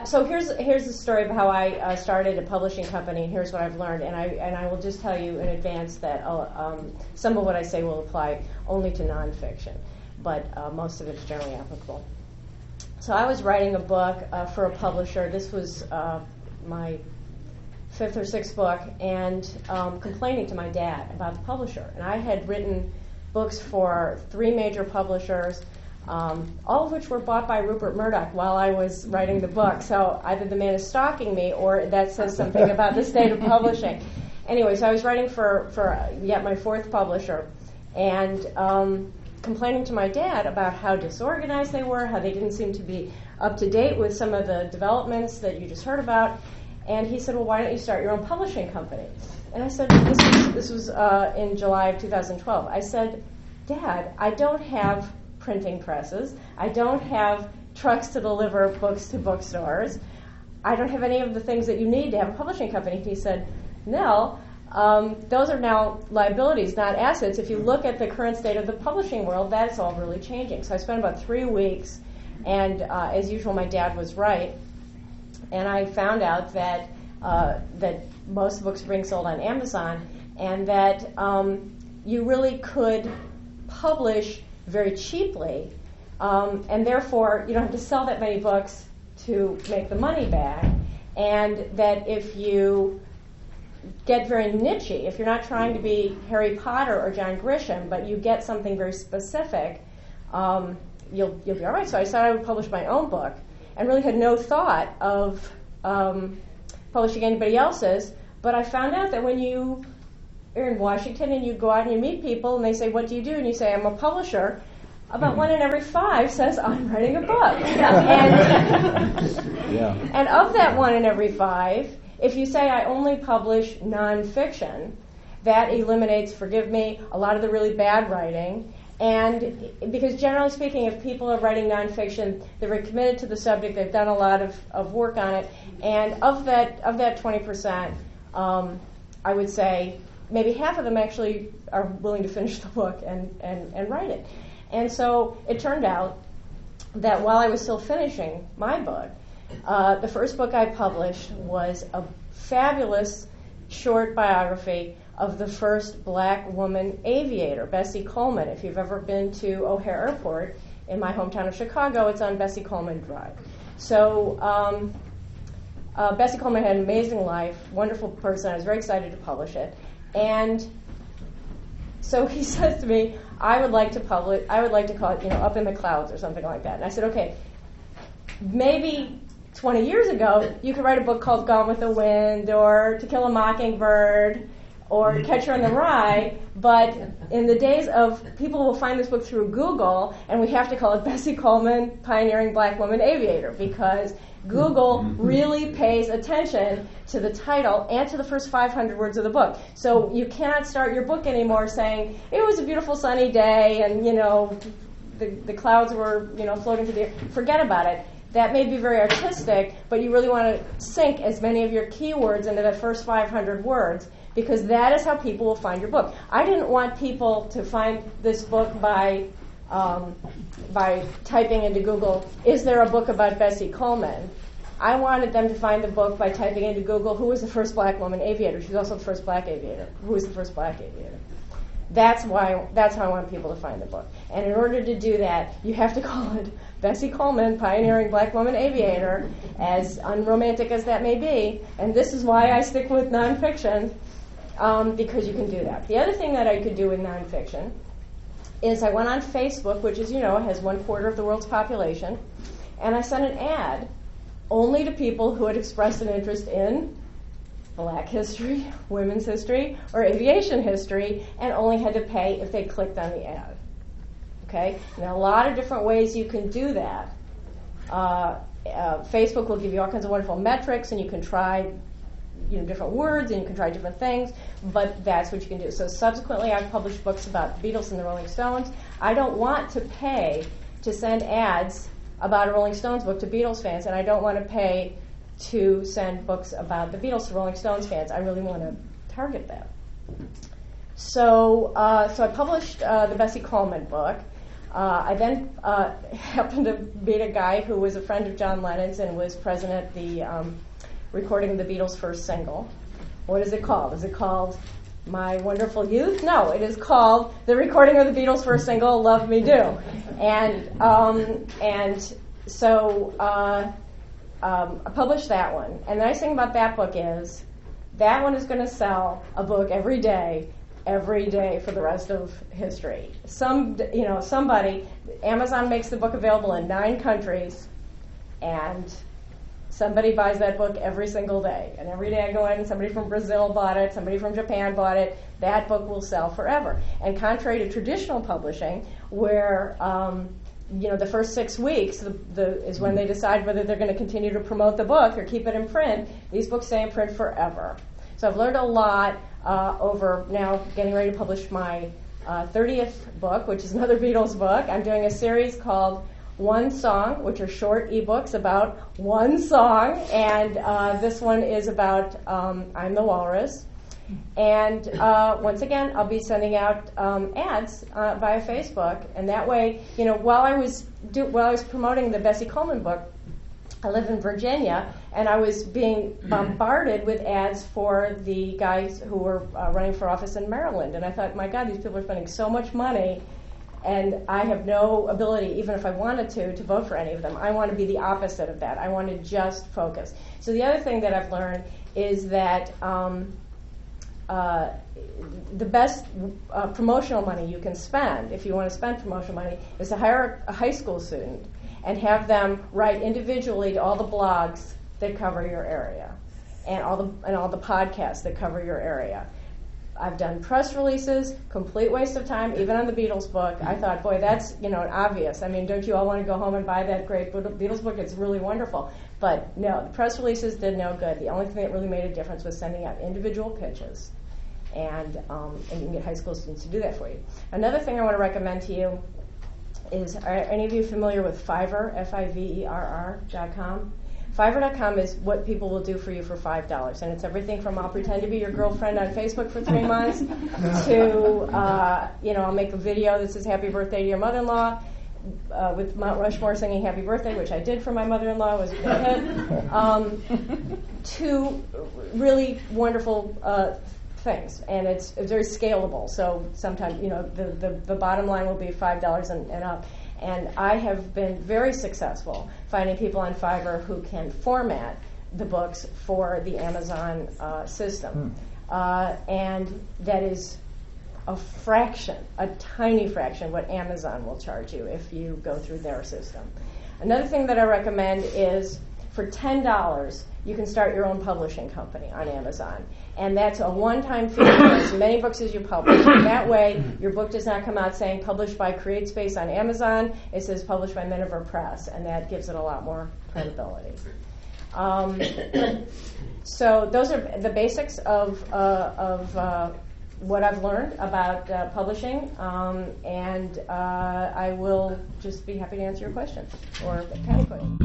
So here's the story of how I started a publishing company, and here's what I've learned. And I will just tell you in advance that some of what I say will apply only to nonfiction, but most of it is generally applicable. So I was writing a book for a publisher. This was my 5th or 6th book, and complaining to my dad about the publisher. And I had written books for 3 major publishers, all of which were bought by Rupert Murdoch while I was writing the book. So either the man is stalking me, or that says something about the state of publishing. Anyway, so I was writing for yet my 4th publisher, and complaining to my dad about how disorganized they were, how they didn't seem to be up to date with some of the developments that you just heard about. And he said, well, why don't you start your own publishing company? And I said, this was in July of 2012. I said, Dad, I don't have printing presses. I don't have trucks to deliver books to bookstores. I don't have any of the things that you need to have a publishing company. He said, Nell, those are now liabilities, not assets. If you look at the current state of the publishing world, that's all really changing. So I spent about 3 weeks, and as usual, my dad was right. And I found out that most books are being sold on Amazon, and that you really could publish very cheaply, and therefore you don't have to sell that many books to make the money back, and that if you get very niche-y, if you're not trying to be Harry Potter or John Grisham, but you get something very specific, you'll be all right. So I decided I would publish my own book, and really had no thought of publishing anybody else's. But I found out that when you are in Washington and you go out and you meet people and they say, what do you do? And you say, I'm a publisher. About 1 in every 5 says, I'm writing a book. And of that 1 in every 5, if you say I only publish nonfiction, that eliminates, forgive me, a lot of the really bad writing. And because generally speaking, if people are writing nonfiction, they're very committed to the subject, they've done a lot of work on it, and of that 20%, I would say maybe half of them actually are willing to finish the book and write it. And so it turned out that while I was still finishing my book, the first book I published was a fabulous short biography of the first black woman aviator, Bessie Coleman. If you've ever been to O'Hare Airport in my hometown of Chicago, it's on Bessie Coleman Drive. So Bessie Coleman had an amazing life, wonderful person. I was very excited to publish it. And so he says to me, I would like to call it, Up in the Clouds or something like that. And I said, okay, maybe 20 years ago, you could write a book called Gone with the Wind or To Kill a Mockingbird or Catcher in the Rye, but in the days of people will find this book through Google, and we have to call it Bessie Coleman, Pioneering Black Woman Aviator, because Google really pays attention to the title and to the first 500 words of the book. So you cannot start your book anymore saying, it was a beautiful sunny day and, the clouds were, floating through the air. Forget about it. That may be very artistic, but you really want to sink as many of your keywords into that first 500 words, because that is how people will find your book. I didn't want people to find this book by typing into Google, is there a book about Bessie Coleman? I wanted them to find the book by typing into Google, who was the first black woman aviator? She was also the first black aviator. Who was the first black aviator? That's how I want people to find the book. And in order to do that, you have to call it Bessie Coleman, Pioneering Black Woman Aviator, as unromantic as that may be. And this is why I stick with nonfiction, because you can do that. The other thing that I could do with nonfiction is I went on Facebook, which, as you know, has 1/4 of the world's population, and I sent an ad only to people who had expressed an interest in black history, women's history, or aviation history, and only had to pay if they clicked on the ad. Okay? Now, a lot of different ways you can do that. Facebook will give you all kinds of wonderful metrics, and you can try different words, and you can try different things, but that's what you can do. So subsequently, I've published books about the Beatles and the Rolling Stones. I don't want to pay to send ads about a Rolling Stones book to Beatles fans, and I don't want to pay to send books about the Beatles to Rolling Stones fans. I really want to target that. So I published the Bessie Coleman book. I then happened to meet a guy who was a friend of John Lennon's and was present at the recording of the Beatles' first single. What is it called? Is it called My Wonderful Youth? No, it is called the recording of the Beatles' first single, Love Me Do. And so I published that one. And the nice thing about that book is that one is going to sell a book every day for the rest of history. Somebody, Amazon makes the book available in 9 countries, and somebody buys that book every single day. And every day I go in, somebody from Brazil bought it, somebody from Japan bought it. That book will sell forever. And contrary to traditional publishing, where the first 6 weeks is when they decide whether they're going to continue to promote the book or keep it in print, these books stay in print forever. So I've learned a lot over now getting ready to publish my 30th book, which is another Beatles book. I'm doing a series called One Song, which are short ebooks about one song, and this one is about I'm the Walrus. And once again, I'll be sending out ads via Facebook, and that way, while I was promoting the Bessie Coleman book, I live in Virginia, and I was being bombarded with ads for the guys who were running for office in Maryland. And I thought, my God, these people are spending so much money, and I have no ability, even if I wanted to vote for any of them. I want to be the opposite of that. I want to just focus. So the other thing that I've learned is that the best promotional money you can spend, if you want to spend promotional money, is to hire a high school student and have them write individually to all the blogs that cover your area and all the podcasts that cover your area. I've done press releases, complete waste of time, even on the Beatles book. I thought, boy, that's obvious. I mean, don't you all want to go home and buy that great Beatles book? It's really wonderful. But no, the press releases did no good. The only thing that really made a difference was sending out individual pitches. And you can get high school students to do that for you. Another thing I want to recommend to you is, are any of you familiar with Fiverr, Fiverr.com? Fiverr.com is what people will do for you for $5. And it's everything from I'll pretend to be your girlfriend on Facebook for 3 months to, I'll make a video that says happy birthday to your mother-in-law with Mount Rushmore singing happy birthday, which I did for my mother-in-law, was a big hit, to really wonderful things, and it's very scalable. So sometimes, the bottom line will be $5 and up. And I have been very successful finding people on Fiverr who can format the books for the Amazon system. And that is a tiny fraction, what Amazon will charge you if you go through their system. Another thing that I recommend is, for $10, you can start your own publishing company on Amazon. And that's a one-time fee for as many books as you publish. And that way, your book does not come out saying published by CreateSpace on Amazon. It says published by Minow Press, and that gives it a lot more credibility. So those are the basics of what I've learned about publishing, and I will just be happy to answer your questions or any questions.